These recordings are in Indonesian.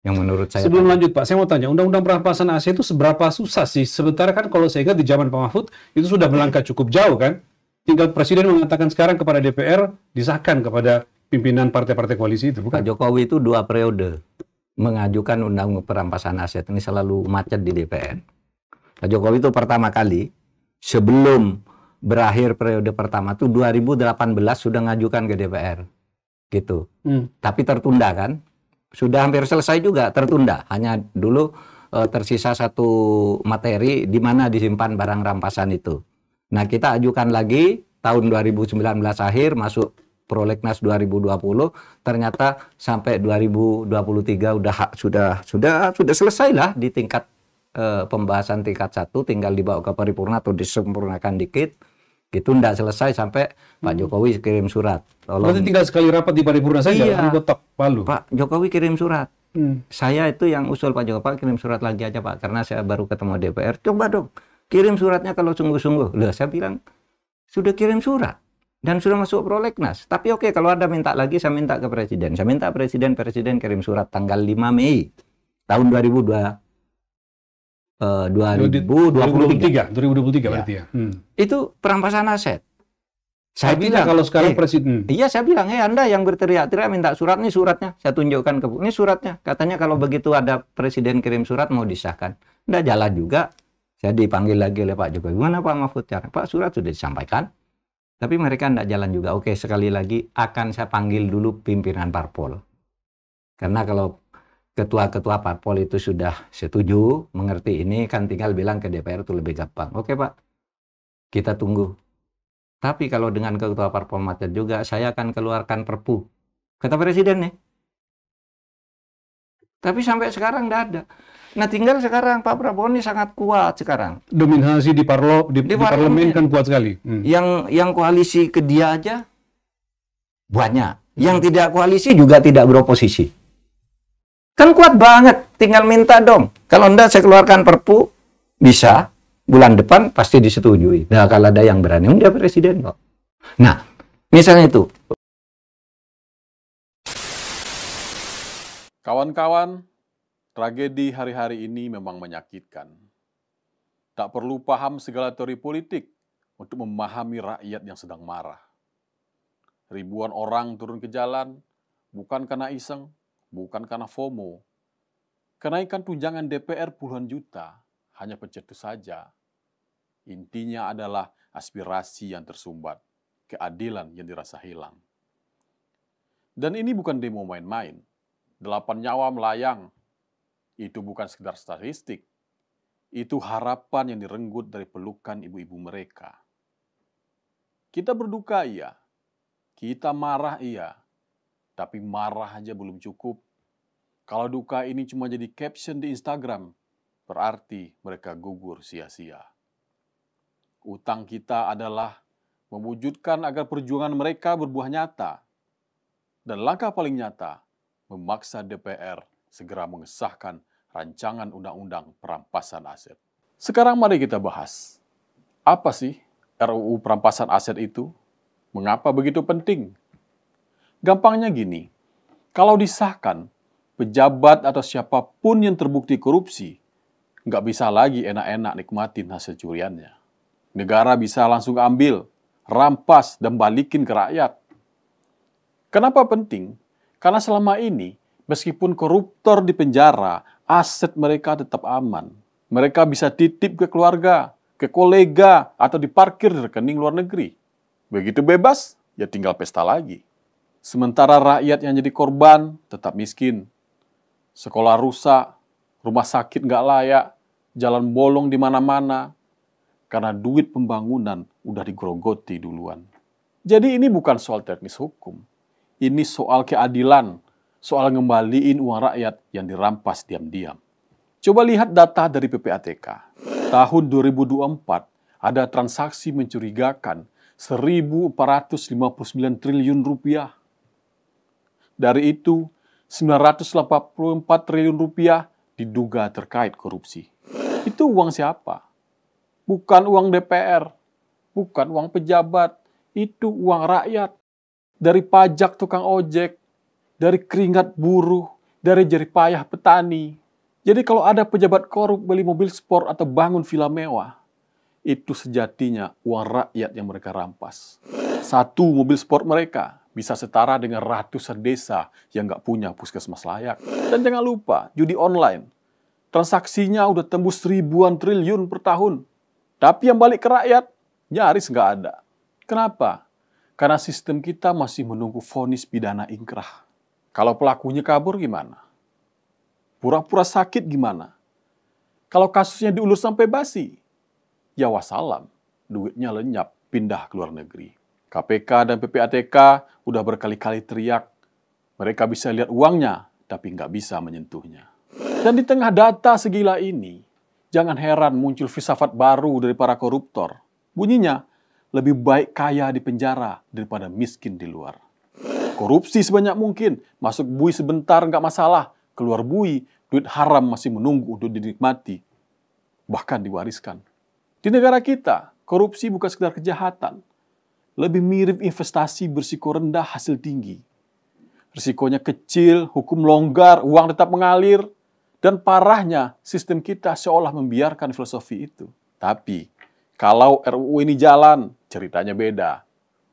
yang menurut saya Sebelum tadi. lanjut Pak, saya mau tanya, Undang-Undang Perampasan aset itu seberapa susah sih? Sementara kan kalau saya ingat di zaman Pak Mahfud, itu sudah melangkah cukup jauh kan? Tinggal Presiden mengatakan sekarang kepada DPR, disahkan kepada pimpinan partai-partai koalisi itu, Pak bukan? Jokowi itu 2 periode mengajukan undang perampasan aset ini selalu macet di DPR. Pak Jokowi itu pertama kali sebelum berakhir periode pertama itu 2018 sudah ngajukan ke DPR gitu. Tapi tertunda kan? Sudah hampir selesai juga tertunda. Hanya dulu tersisa satu materi di mana disimpan barang rampasan itu. Nah, kita ajukan lagi tahun 2019 akhir masuk Prolegnas 2020, ternyata sampai 2023 sudah selesai lah di tingkat pembahasan tingkat 1, tinggal dibawa ke paripurna atau disempurnakan dikit. Itu tidak selesai sampai Pak Jokowi kirim surat. Berarti tinggal sekali rapat di paripurna saja, Iya, dikotok palu. Pak Jokowi kirim surat. Saya itu yang usul Pak Jokowi, Pak kirim surat lagi aja Pak, karena saya baru ketemu DPR. Coba dong, kirim suratnya kalau sungguh-sungguh. Loh, saya bilang, sudah kirim surat. Dan sudah masuk prolegnas. Tapi oke, kalau ada minta lagi, saya minta ke Presiden. Saya minta Presiden kirim surat tanggal 5 Mei tahun 2023 2023 ya. berarti ya. Itu perampasan aset. Saya bilang, kalau sekarang Presiden... Iya, saya bilang, Anda yang berteriak-teriak minta surat, nih suratnya. Saya tunjukkan ke ini suratnya. Katanya kalau begitu ada Presiden kirim surat mau disahkan. Nggak jalan juga. Saya dipanggil lagi oleh Pak Jokowi. Gimana Pak Mahfud? Pak, surat sudah disampaikan. Tapi mereka nggak jalan juga. Oke, sekali lagi akan saya panggil dulu pimpinan parpol. Karena kalau ketua-ketua parpol itu sudah setuju, mengerti ini, kan tinggal bilang ke DPR itu lebih gampang. Oke Pak, kita tunggu. Tapi kalau dengan ketua parpol macet juga, saya akan keluarkan perpu. Kata Presiden nih. Tapi sampai sekarang nggak ada. Nah, tinggal sekarang Pak Prabowo ini sangat kuat sekarang. Dominasi di parlemen kan kuat sekali. Yang koalisi ke dia aja banyak. Yang tidak koalisi juga tidak beroposisi. Kan kuat banget. Tinggal minta dong. Kalau enggak saya keluarkan perpu, bisa. Bulan depan pasti disetujui. Nah, kalau ada yang berani, dia Presiden kok. Nah, misalnya itu. Kawan-kawan, tragedi hari-hari ini memang menyakitkan. Tak perlu paham segala teori politik untuk memahami rakyat yang sedang marah. Ribuan orang turun ke jalan, bukan karena iseng, bukan karena FOMO. Kenaikan tunjangan DPR puluhan juta, hanya pencetus saja. Intinya adalah aspirasi yang tersumbat, keadilan yang dirasa hilang. Dan ini bukan demo main-main. 8 nyawa melayang. Itu bukan sekedar statistik. Itu harapan yang direnggut dari pelukan ibu-ibu mereka. Kita berduka iya. Kita marah iya. Tapi marah aja belum cukup. Kalau duka ini cuma jadi caption di Instagram, berarti mereka gugur sia-sia. Utang kita adalah mewujudkan agar perjuangan mereka berbuah nyata. Dan langkah paling nyata, memaksa DPR segera mengesahkan rancangan undang-undang perampasan aset. Sekarang mari kita bahas. Apa sih RUU perampasan aset itu? Mengapa begitu penting? Gampangnya gini, kalau disahkan, pejabat atau siapapun yang terbukti korupsi, nggak bisa lagi enak-enak nikmatin hasil curiannya. Negara bisa langsung ambil, rampas, dan balikin ke rakyat. Kenapa penting? Karena selama ini, meskipun koruptor di penjara, aset mereka tetap aman. Mereka bisa titip ke keluarga, ke kolega, atau diparkir di rekening luar negeri. Begitu bebas, ya tinggal pesta lagi. Sementara rakyat yang jadi korban tetap miskin. Sekolah rusak, rumah sakit nggak layak, jalan bolong di mana-mana, karena duit pembangunan udah digerogoti duluan. Jadi ini bukan soal teknis hukum. Ini soal keadilan, soal ngembaliin uang rakyat yang dirampas diam-diam. Coba lihat data dari PPATK. Tahun 2024 ada transaksi mencurigakan 1.459 triliun rupiah. Dari itu, 984 triliun rupiah diduga terkait korupsi. Itu uang siapa? Bukan uang DPR, bukan uang pejabat, itu uang rakyat. Dari pajak tukang ojek, dari keringat buruh, dari jerih payah petani. Jadi kalau ada pejabat korup beli mobil sport atau bangun villa mewah, itu sejatinya uang rakyat yang mereka rampas. Satu mobil sport mereka bisa setara dengan ratusan desa yang nggak punya puskesmas layak. Dan jangan lupa, judi online. Transaksinya udah tembus ribuan triliun per tahun. Tapi yang balik ke rakyat, nyaris nggak ada. Kenapa? Karena sistem kita masih menunggu vonis pidana ingkrah. Kalau pelakunya kabur gimana? Pura-pura sakit gimana? Kalau kasusnya diulur sampai basi, ya wassalam, duitnya lenyap, pindah ke luar negeri. KPK dan PPATK udah berkali-kali teriak, mereka bisa lihat uangnya, tapi nggak bisa menyentuhnya. Dan di tengah data segila ini, jangan heran muncul filsafat baru dari para koruptor. Bunyinya, lebih baik kaya di penjara daripada miskin di luar. Korupsi sebanyak mungkin, masuk bui sebentar nggak masalah, keluar bui, duit haram masih menunggu untuk dinikmati, bahkan diwariskan. Di negara kita, korupsi bukan sekedar kejahatan. Lebih mirip investasi berisiko rendah, hasil tinggi. Risikonya kecil, hukum longgar, uang tetap mengalir. Dan parahnya, sistem kita seolah membiarkan filosofi itu. Tapi, kalau RUU ini jalan, ceritanya beda.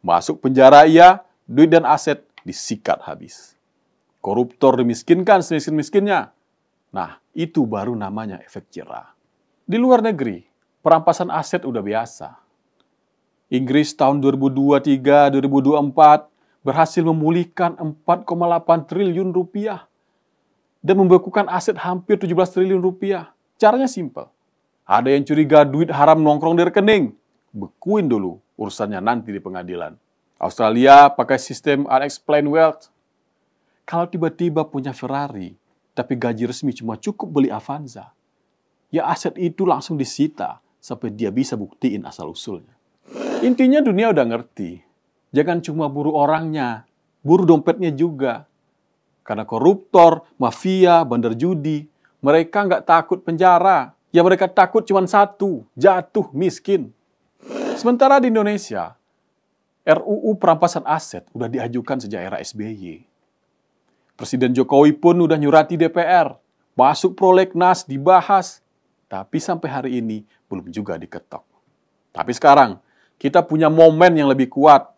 Masuk penjara iya, duit dan aset disikat habis. Koruptor dimiskinkan semiskin-miskinnya. Nah, itu baru namanya efek jerah. Di luar negeri, perampasan aset udah biasa. Inggris tahun 2023-2024 berhasil memulihkan 4,8 triliun rupiah dan membekukan aset hampir 17 triliun rupiah. Caranya simpel. Ada yang curiga duit haram nongkrong di rekening, bekuin dulu urusannya nanti di pengadilan. Australia pakai sistem unexplained wealth. Kalau tiba-tiba punya Ferrari, tapi gaji resmi cuma cukup beli Avanza, ya aset itu langsung disita sampai dia bisa buktiin asal-usulnya. Intinya dunia udah ngerti. Jangan cuma buru orangnya, buru dompetnya juga. Karena koruptor, mafia, bandar judi, mereka nggak takut penjara. Yang mereka takut cuma satu, jatuh miskin. Sementara di Indonesia, RUU perampasan aset udah diajukan sejak era SBY. Presiden Jokowi pun udah nyurati DPR, masuk prolegnas, dibahas. Tapi sampai hari ini belum juga diketok. Tapi sekarang, kita punya momen yang lebih kuat.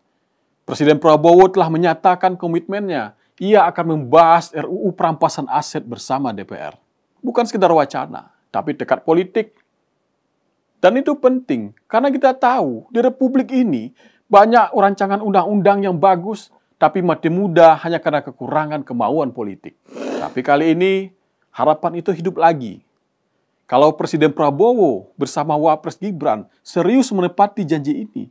Presiden Prabowo telah menyatakan komitmennya. Ia akan membahas RUU perampasan aset bersama DPR. Bukan sekedar wacana, tapi tekad politik. Dan itu penting, karena kita tahu di Republik ini banyak rancangan undang-undang yang bagus, tapi mati muda hanya karena kekurangan kemauan politik. Tapi kali ini, harapan itu hidup lagi. Kalau Presiden Prabowo bersama Wapres Gibran serius menepati janji ini,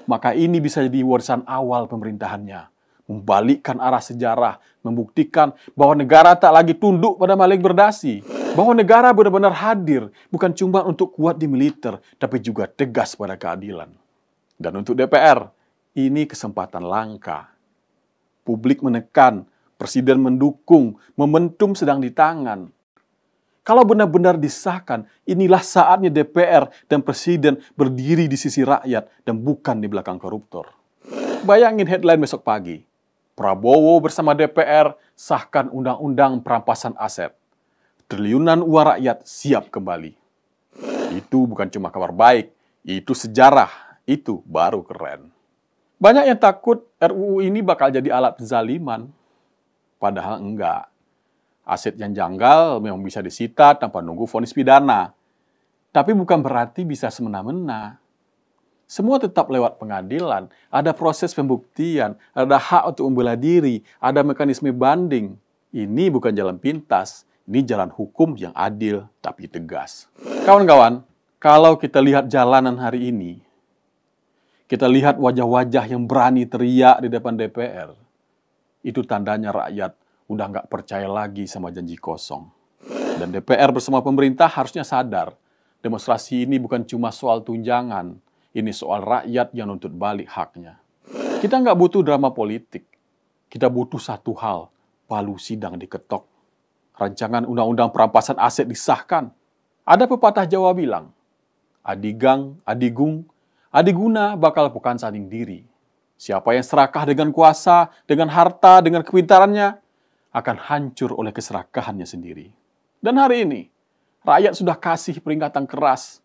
maka ini bisa jadi warisan awal pemerintahannya. Membalikkan arah sejarah, membuktikan bahwa negara tak lagi tunduk pada maling berdasi. Bahwa negara benar-benar hadir, bukan cuma untuk kuat di militer, tapi juga tegas pada keadilan. Dan untuk DPR, ini kesempatan langka. Publik menekan, Presiden mendukung, momentum sedang di tangan. Kalau benar-benar disahkan, inilah saatnya DPR dan Presiden berdiri di sisi rakyat dan bukan di belakang koruptor. Bayangin headline besok pagi. Prabowo bersama DPR sahkan undang-undang perampasan aset. Triliunan uang rakyat siap kembali. Itu bukan cuma kabar baik, itu sejarah, itu baru keren. Banyak yang takut RUU ini bakal jadi alat penzaliman. Padahal enggak. Aset yang janggal memang bisa disita tanpa nunggu vonis pidana. Tapi bukan berarti bisa semena-mena. Semua tetap lewat pengadilan, ada proses pembuktian, ada hak untuk membela diri, ada mekanisme banding. Ini bukan jalan pintas, ini jalan hukum yang adil tapi tegas. Kawan-kawan, kalau kita lihat jalanan hari ini, kita lihat wajah-wajah yang berani teriak di depan DPR, itu tandanya rakyat udah nggak percaya lagi sama janji kosong. Dan DPR bersama pemerintah harusnya sadar, demonstrasi ini bukan cuma soal tunjangan, ini soal rakyat yang nuntut balik haknya. Kita nggak butuh drama politik, kita butuh satu hal, palu sidang diketok. Rancangan undang-undang perampasan aset disahkan. Ada pepatah Jawa bilang, adigang, adigung, adiguna bakal bukan sanding diri. Siapa yang serakah dengan kuasa, dengan harta, dengan kepintarannya, akan hancur oleh keserakahannya sendiri. Dan hari ini, rakyat sudah kasih peringatan keras.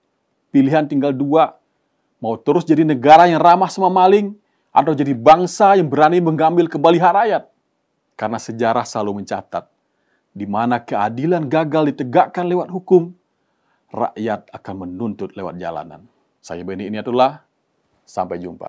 Pilihan tinggal dua, mau terus jadi negara yang ramah sama maling, atau jadi bangsa yang berani mengambil kembali hak rakyat. Karena sejarah selalu mencatat, di mana keadilan gagal ditegakkan lewat hukum, rakyat akan menuntut lewat jalanan. Saya Beni Iniatullah, sampai jumpa.